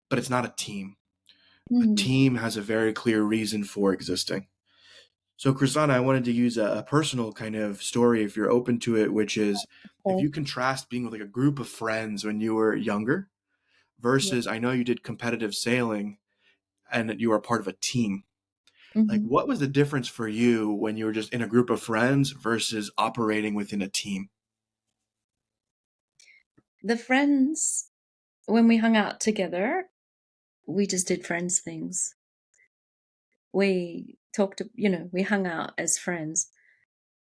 but it's not a team. A Mm. team has a very clear reason for existing. So, Chrisana, I wanted to use a personal kind of story, if you're open to it, which is if Okay. you contrast being with like a group of friends when you were younger Yeah. versus, I know you did competitive sailing and that you were part of a team. Like, Hmm. what was the difference for you when you were just in a group of friends versus operating within a team? The friends, when we hung out together, we just did friends things. We talked, we hung out as friends.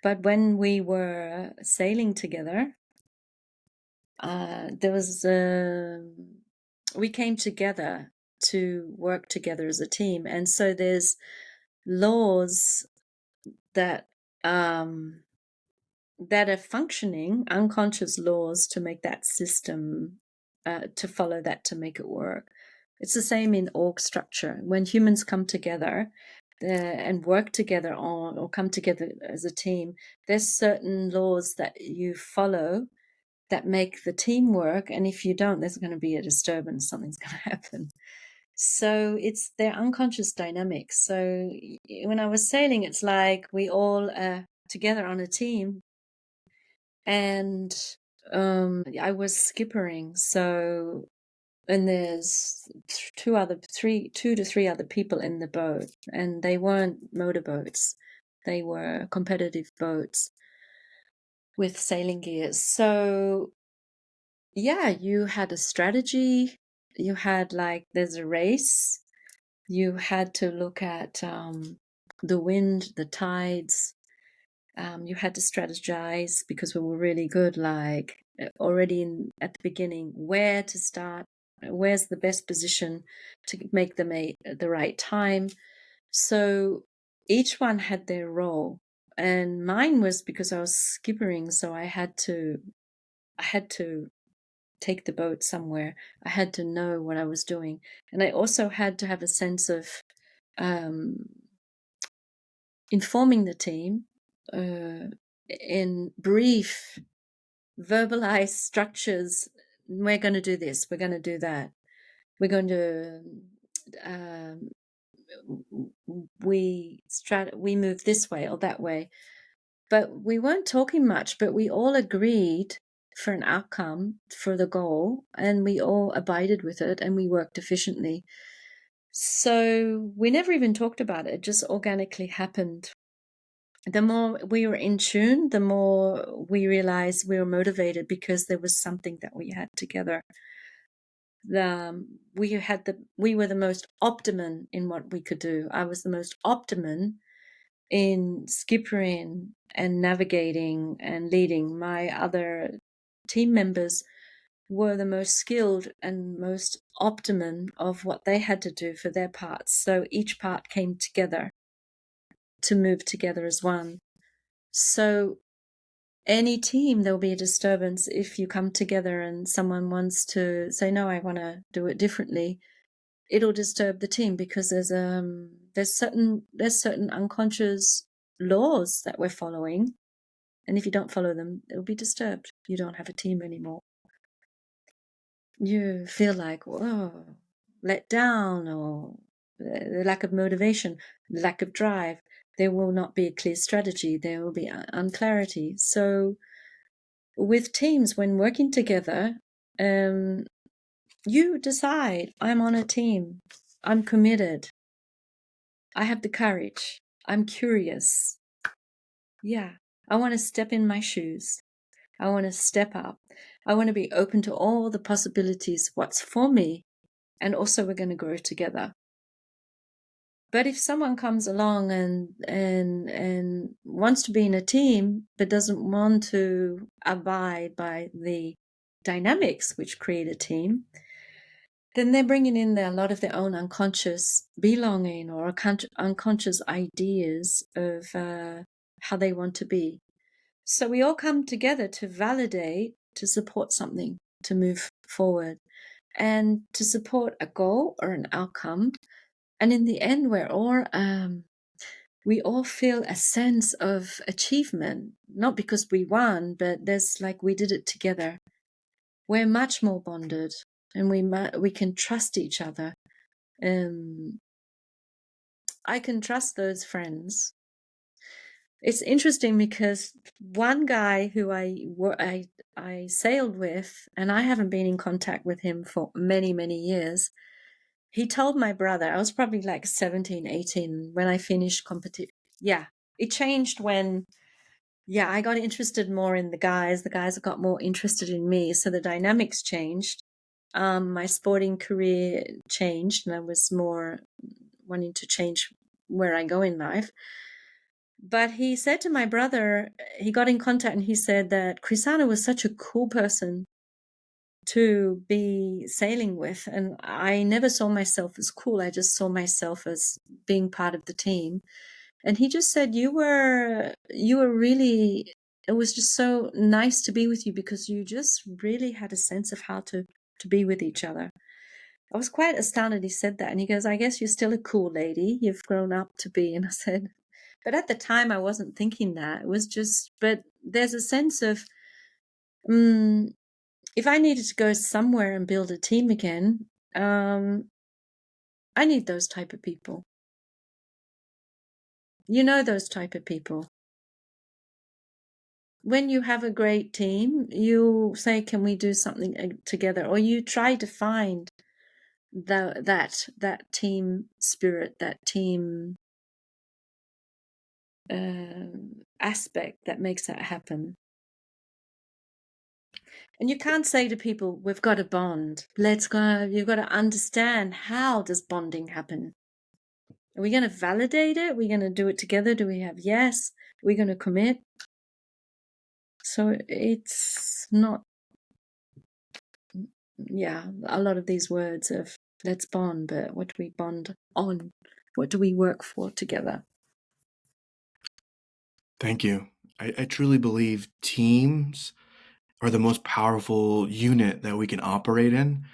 But when we were sailing together, there was we came together to work together as a team, and so there's laws that um, that are functioning, unconscious laws to make that system, to follow that to make it work. It's the same in org structure. When humans come together and work together on, or come together as a team, there's certain laws that you follow that make the team work. And if you don't, there's going to be a disturbance, something's going to happen. So it's their unconscious dynamics. So when I was sailing, it's like we all together on a team, and I was skippering. So, and there's two to three other people in the boat, and they weren't motorboats; they were competitive boats with sailing gears. So, yeah, you had a strategy. You had, like, there's a race. You had to look at the wind, the tides. You had to strategize because we were really good, like already at the beginning, where to start, where's the best position to make the mate at the right time. So each one had their role, and mine was because I was skippering, so I had to take the boat somewhere. I had to know what I was doing, and I also had to have a sense of um, informing the team uh, in brief, verbalized structures. We're going to do this. We're going to do that. We're going to um, we move this way or that way. But we weren't talking much. But we all agreed for an outcome, for the goal, and we all abided with it, and we worked efficiently. So we never even talked about it. It just organically happened. The more we were in tune, the more we realized we were motivated because there was something that we had together. We were the most optimum in what we could do. I was the most optimum in skippering and navigating and leading. My other team members were the most skilled and most optimum of what they had to do for their parts. So each part came together to move together as one. So any team, there'll be a disturbance if you come together and someone wants to say, no, I want to do it differently. It'll disturb the team because there's certain unconscious laws that we're following, and if you don't follow them, it'll be disturbed. You don't have a team anymore. You feel like, whoa, let down, or the lack of motivation, lack of drive. There will not be a clear strategy. There will be unclarity. So with teams, when working together, you decide, I'm on a team, I'm committed, I have the courage, I'm curious. Yeah, I want to step in my shoes. I want to step up. I want to be open to all the possibilities, what's for me, and also we're going to grow together. But if someone comes along and wants to be in a team but doesn't want to abide by the dynamics which create a team, then they're bringing in a lot of their own unconscious belonging or unconscious ideas of how they want to be. So we all come together to validate, to support something, to move forward, and to support a goal or an outcome. And in the end, we all feel a sense of achievement, not because we won, but there's like we did it together. We're much more bonded, and we can trust each other. I can trust those friends. It's interesting because one guy who I sailed with, and I haven't been in contact with him for many, many years. He told my brother, I was probably like 17, 18 when I finished competition. Yeah, it changed when, I got interested more in the guys. The guys got more interested in me. So the dynamics changed. My sporting career changed, and I was more wanting to change where I go in life. But he said to my brother, he got in contact and he said that Chrisana was such a cool person to be sailing with. And I never saw myself as cool. I just saw myself as being part of the team. And he just said, you were really, it was just so nice to be with you because you just really had a sense of how to be with each other. I was quite astounded he said that. And he goes, I guess you're still a cool lady. You've grown up to be. And I said, but at the time I wasn't thinking that. It was just, but there's a sense of, if I needed to go somewhere and build a team again, I need those type of people. You know, those type of people. When you have a great team, you say, can we do something together? Or you try to find that team spirit, that team aspect that makes that happen. And you can't say to people, we've got a bond. Let's go. You've got to understand, how does bonding happen? Are we going to validate it? Are we going to do it together? Do we have yes? Are we going to commit? So it's not, a lot of these words of let's bond, but what do we bond on? What do we work for together? Thank you. I truly believe teams are the most powerful unit that we can operate in.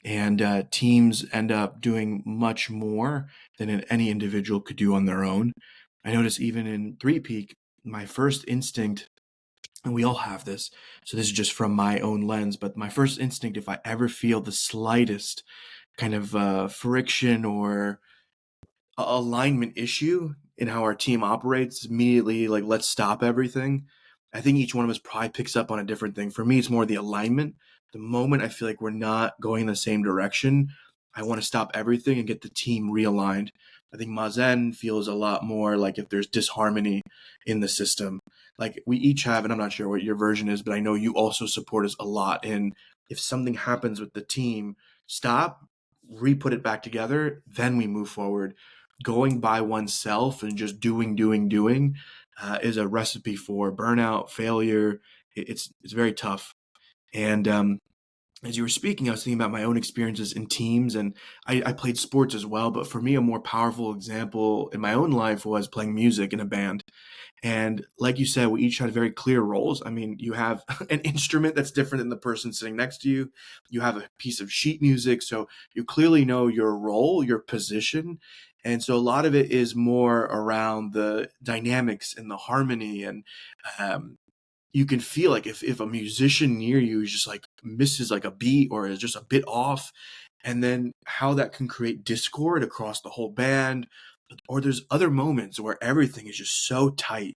And teams end up doing much more than any individual could do on their own. I notice even in Three Peak, my first instinct, and we all have this, so this is just from my own lens, but my first instinct, if I ever feel the slightest kind of friction or alignment issue in how our team operates, immediately like, let's stop everything. I think each one of us probably picks up on a different thing. For me, it's more the alignment. The moment I feel like we're not going in the same direction, I want to stop everything and get the team realigned. I think Mazen feels a lot more like if there's disharmony in the system. Like we each have, and I'm not sure what your version is, but I know you also support us a lot in, if something happens with the team, stop, re-put it back together, then we move forward. Going by oneself and just doing is a recipe for burnout, failure. It's very tough. And as you were speaking, I was thinking about my own experiences in teams, and I played sports as well. But for me, a more powerful example in my own life was playing music in a band. And like you said, we each had very clear roles. I mean, you have an instrument that's different than the person sitting next to you. You have a piece of sheet music. So you clearly know your role, your position. And so a lot of it is more around the dynamics and the harmony. And um, you can feel like if a musician near you is just like misses like a beat or is just a bit off, and then how that can create discord across the whole band. Or there's other moments where everything is just so tight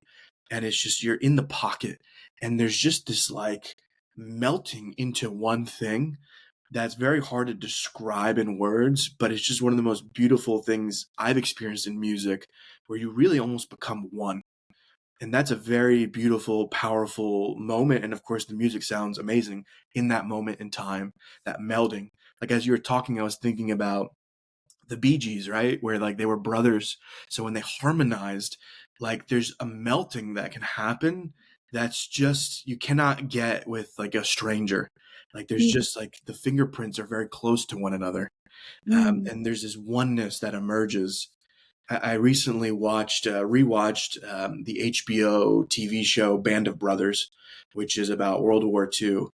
and it's just you're in the pocket and there's just this like melting into one thing that's very hard to describe in words, but it's just one of the most beautiful things I've experienced in music, where you really almost become one. And that's a very beautiful, powerful moment. And of course, the music sounds amazing in that moment in time, that melding. Like as you were talking, I was thinking about the Bee Gees, right? Where like they were brothers. So when they harmonized, like there's a melting that can happen that's just you cannot get with like a stranger. Like there's Mm, just like the fingerprints are very close to one another. mm, And there's this oneness that emerges. I recently rewatched the HBO TV show Band of Brothers, which is about World War II.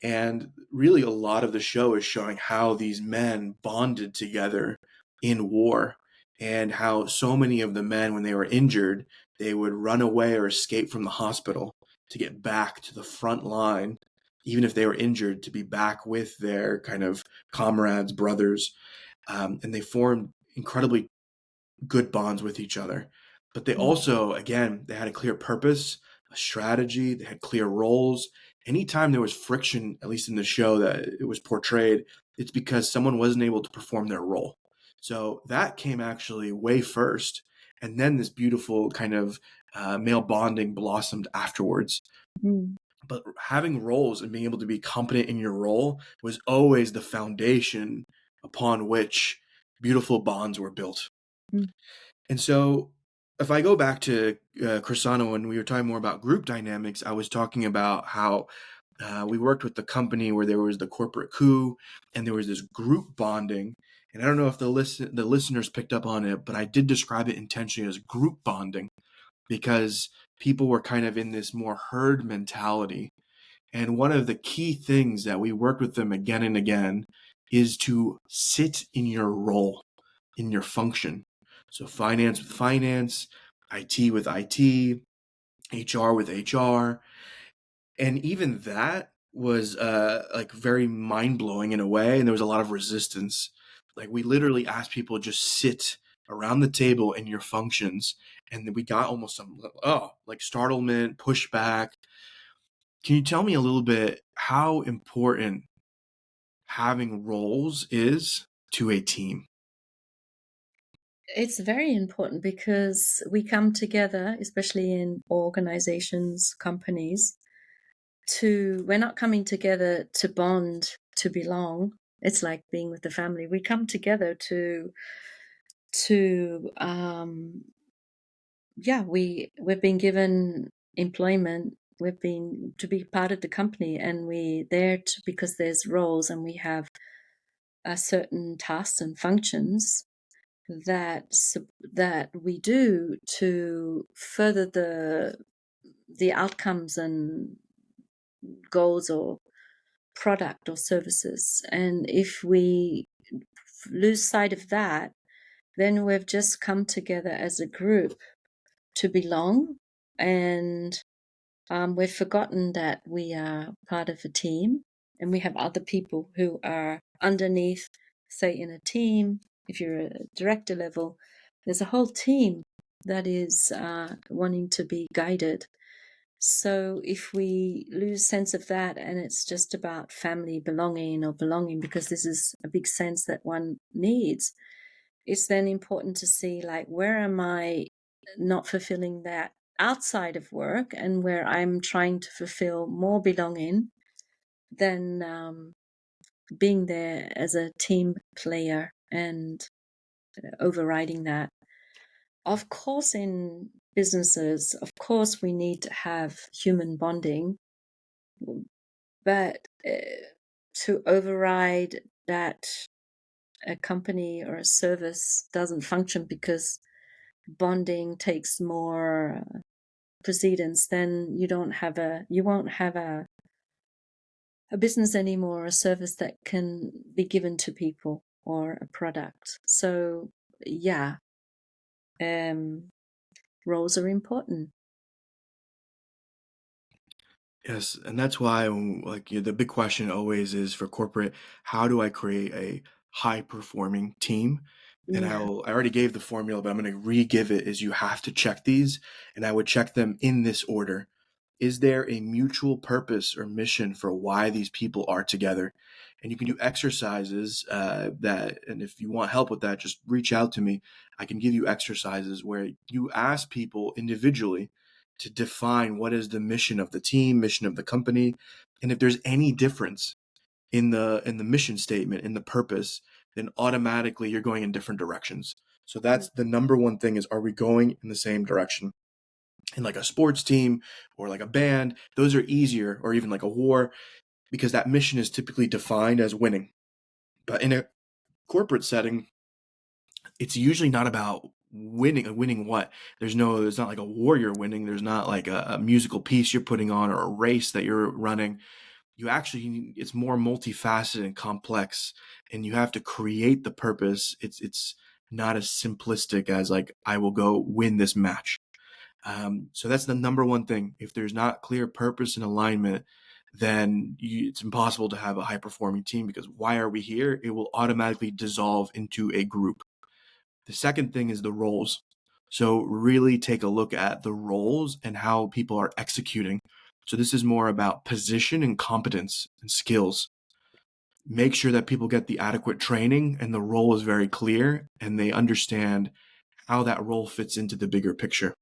And really, a lot of the show is showing how these men bonded together in war, and how so many of the men, when they were injured, they would run away or escape from the hospital to get back to the front line, even if they were injured, to be back with their kind of comrades, brothers. And they formed incredibly good bonds with each other. But they mm, also, again, they had a clear purpose, a strategy, they had clear roles. Anytime there was friction, at least in the show that it was portrayed, it's because someone wasn't able to perform their role. So that came actually way first. And then this beautiful kind of male bonding blossomed afterwards. mm, But having roles and being able to be competent in your role was always the foundation upon which beautiful bonds were built. mm. And so, if I go back to Crisano, when we were talking more about group dynamics, I was talking about how we worked with the company where there was the corporate coup and there was this group bonding. And I don't know if the listeners picked up on it, but I did describe it intentionally as group bonding because people were kind of in this more herd mentality. And one of the key things that we worked with them again and again is to sit in your role, in your function. So finance with finance, IT with IT, HR with HR. And even that was like very mind blowing in a way. And there was a lot of resistance. Like we literally asked people just sit around the table in your functions. And then we got almost some, like startlement, pushback. Can you tell me a little bit how important having roles is to a team? It's very important because we come together, especially in organizations, companies, we're not coming together to bond, to belong. It's like being with the family. We come together to yeah, we've been given employment. We've been to be part of the company, and we there to, because there's roles and we have certain tasks and functions that we do to further the outcomes and goals or product or services. And if we lose sight of that, then we've just come together as a group to belong, and we've forgotten that we are part of a team and we have other people who are underneath, say, in a team. If you're a director level, there's a whole team that is wanting to be guided. So if we lose sense of that and it's just about family belonging, because this is a big sense that one needs, it's then important to see, like, where am I not fulfilling that outside of work and where I'm trying to fulfill more belonging than being there as a team player and overriding that. Of course, in businesses, of course, we need to have human bonding, but to override that a company or a service doesn't function because bonding takes more precedence, then you won't have a business anymore, a service that can be given to people or a product. So yeah, um, roles are important. Yes, and that's why, like, the big question always is for corporate, how do I create a high performing team? And Yeah. I already gave the formula, but I'm going to re-give it is you have to check these, and I would check them in this order. Is there a mutual purpose or mission for why these people are together? And you can do exercises and if you want help with that, just reach out to me. I can give you exercises where you ask people individually to define what is the mission of the team, mission of the company, and if there's any difference in the mission statement, in the purpose, then automatically you're going in different directions. So that's the number one thing is, are we going in the same direction? In like a sports team or like a band, those are easier, or even like a war, because that mission is typically defined as winning. But in a corporate setting, it's usually not about winning what. There's not like a war you're winning. There's not like a musical piece you're putting on or a race that you're running. It's more multifaceted and complex, and you have to create the purpose. It's not as simplistic as like, I will go win this match. So that's the number one thing. If there's not clear purpose and alignment, then it's impossible to have a high performing team, because why are we here? It will automatically dissolve into a group. The second thing is the roles. So really take a look at the roles and how people are executing. So this is more about position and competence and skills. Make sure that people get the adequate training and the role is very clear and they understand how that role fits into the bigger picture.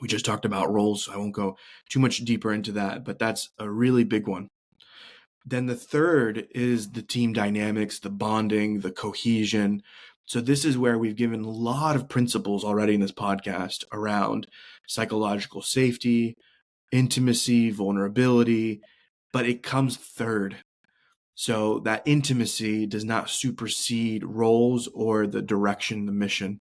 We just talked about roles, so I won't go too much deeper into that, but that's a really big one. Then the third is the team dynamics, the bonding, the cohesion. So this is where we've given a lot of principles already in this podcast around psychological safety, intimacy, vulnerability, but it comes third. So that intimacy does not supersede roles or the direction, the mission.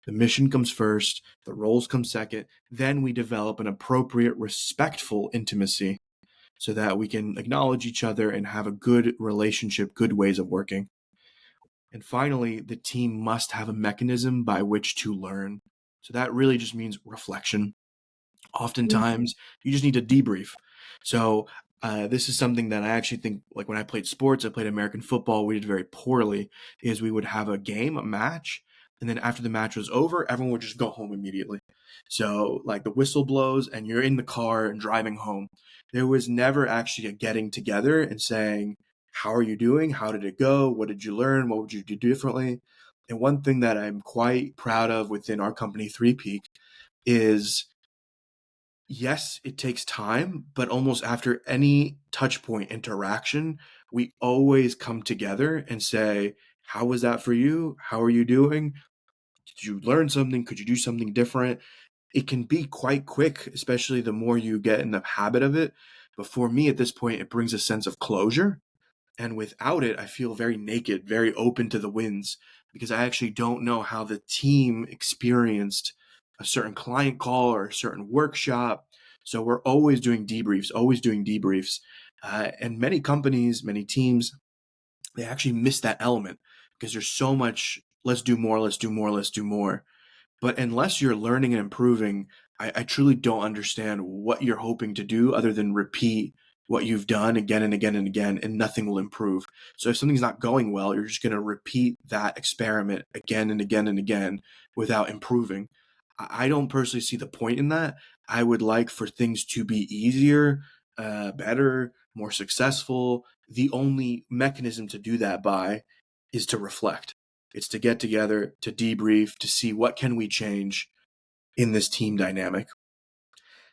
The mission comes first, the roles come second, then we develop an appropriate, respectful intimacy so that we can acknowledge each other and have a good relationship, good ways of working. And finally, the team must have a mechanism by which to learn. So that really just means reflection. Oftentimes, you just need to debrief. So this is something that I actually think, like when I played sports, I played American football, we did very poorly, is we would have a game, a match, and then after the match was over, everyone would just go home immediately. So like the whistle blows and you're in the car and driving home. There was never actually a getting together and saying, how are you doing? How did it go? What did you learn? What would you do differently? And one thing that I'm quite proud of within our company, Three Peak, is yes, it takes time, but almost after any touch point interaction, we always come together and say, how was that for you? How are you doing? Did you learn something? Could you do something different? It can be quite quick, especially the more you get in the habit of it. But for me at this point, it brings a sense of closure. And without it, I feel very naked, very open to the winds, because I actually don't know how the team experienced a certain client call or a certain workshop. So we're always doing debriefs, always doing debriefs. And many companies, many teams, they actually miss that element because there's so much, let's do more, let's do more, let's do more. But unless you're learning and improving, I truly don't understand what you're hoping to do other than repeat what you've done again and again and again, and nothing will improve. So if something's not going well, you're just going to repeat that experiment again and again and again without improving. I don't personally see the point in that. I would like for things to be easier, better, more successful. The only mechanism to do that by is to reflect. It's to get together, to debrief, to see what can we change in this team dynamic.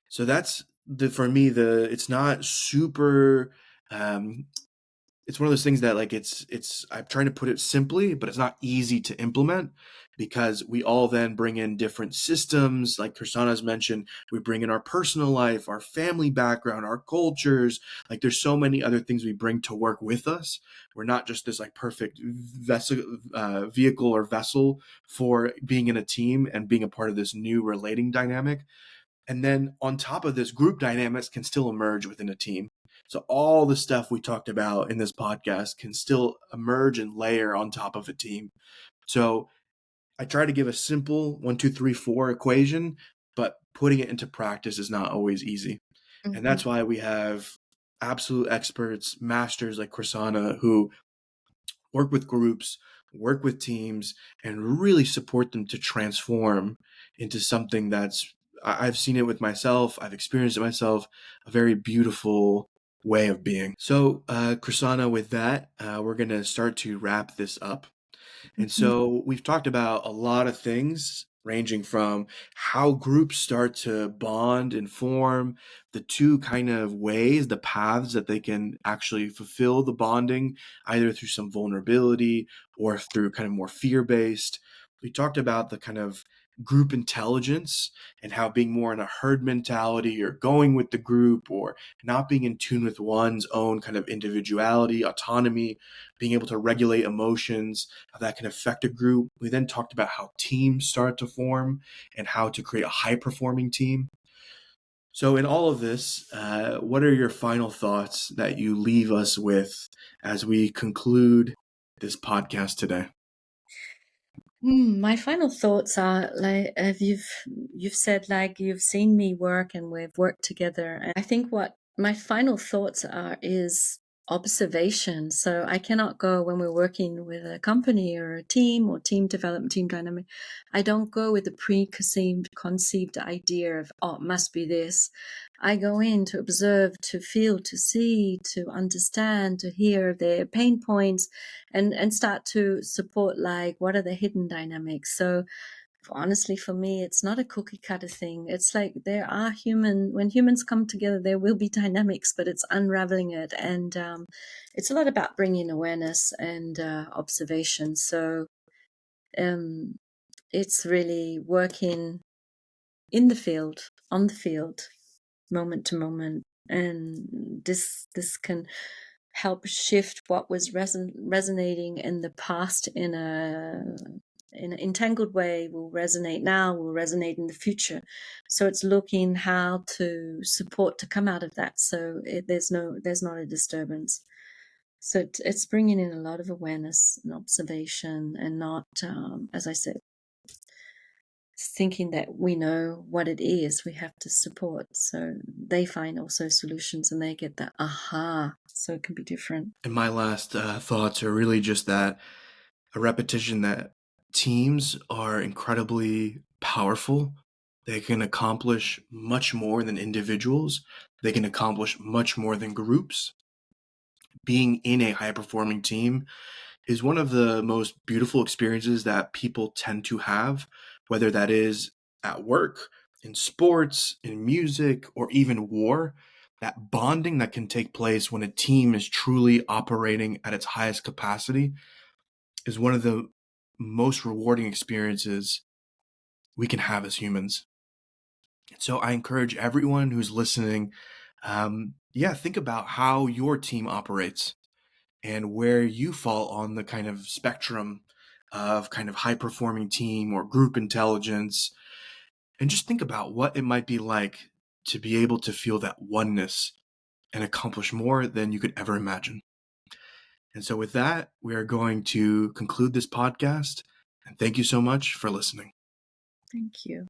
So that's for me, it's not super, um, it's one of those things that like I'm trying to put it simply, but it's not easy to implement because we all then bring in different systems. Like Kursana's mentioned, we bring in our personal life, our family background, our cultures. Like there's so many other things we bring to work with us. We're not just this like perfect vehicle or vessel for being in a team and being a part of this new relating dynamic. And then on top of this, group dynamics can still emerge within a team. So all the stuff we talked about in this podcast can still emerge and layer on top of a team. So I try to give a simple 1, 2, 3, 4 equation, but putting it into practice is not always easy. And Mhm. that's why we have absolute experts, masters like Kursana, who work with groups, work with teams, and really support them to transform into something that's, I've seen it with myself, I've experienced it myself, a very beautiful way of being. So, Krisana, with that, we're going to start to wrap this up. And Mhm. so we've talked about a lot of things ranging from how groups start to bond and form, the two kind of ways, the paths that they can actually fulfill the bonding, either through some vulnerability or through kind of more fear based. We talked about the kind of group intelligence and how being more in a herd mentality or going with the group or not being in tune with one's own kind of individuality, autonomy, being able to regulate emotions, how that can affect a group. We then talked about how teams start to form and how to create a high performing team. So, in all of this, what are your final thoughts that you leave us with as we conclude this podcast today? My final thoughts are like if you've said like you've seen me work and we've worked together. And I think what my final thoughts are is observation. So I cannot go when we're working with a company or a team or team development, team dynamic. I don't go with a preconceived idea of, oh, it must be this. I go in to observe, to feel, to see, to understand, to hear their pain points, and start to support like what are the hidden dynamics. So honestly, for me, it's not a cookie cutter thing. It's like there are when humans come together, there will be dynamics, but it's unraveling it. And it's a lot about bringing awareness and observation. So um, it's really working in the field, on the field, moment to moment. And this can help shift what was resonating in the past in an entangled way will resonate now, will resonate in the future. So it's looking how to support to come out of that. So there's not a disturbance. So it's bringing in a lot of awareness and observation, and not, as I said, thinking that we know what it is. We have to support. So they find also solutions and they get that aha. So it can be different. And my last thoughts are really just that a repetition that teams are incredibly powerful. They can accomplish much more than individuals. They can accomplish much more than groups. Being in a high performing team is one of the most beautiful experiences that people tend to have, whether that is at work, in sports, in music, or even war. That bonding that can take place when a team is truly operating at its highest capacity is one of the most rewarding experiences we can have as humans. So I encourage everyone who's listening, think about how your team operates and where you fall on the kind of spectrum of kind of high performing team or group intelligence. And just think about what it might be like to be able to feel that oneness and accomplish more than you could ever imagine. And so, with that, we are going to conclude this podcast. And thank you so much for listening. Thank you.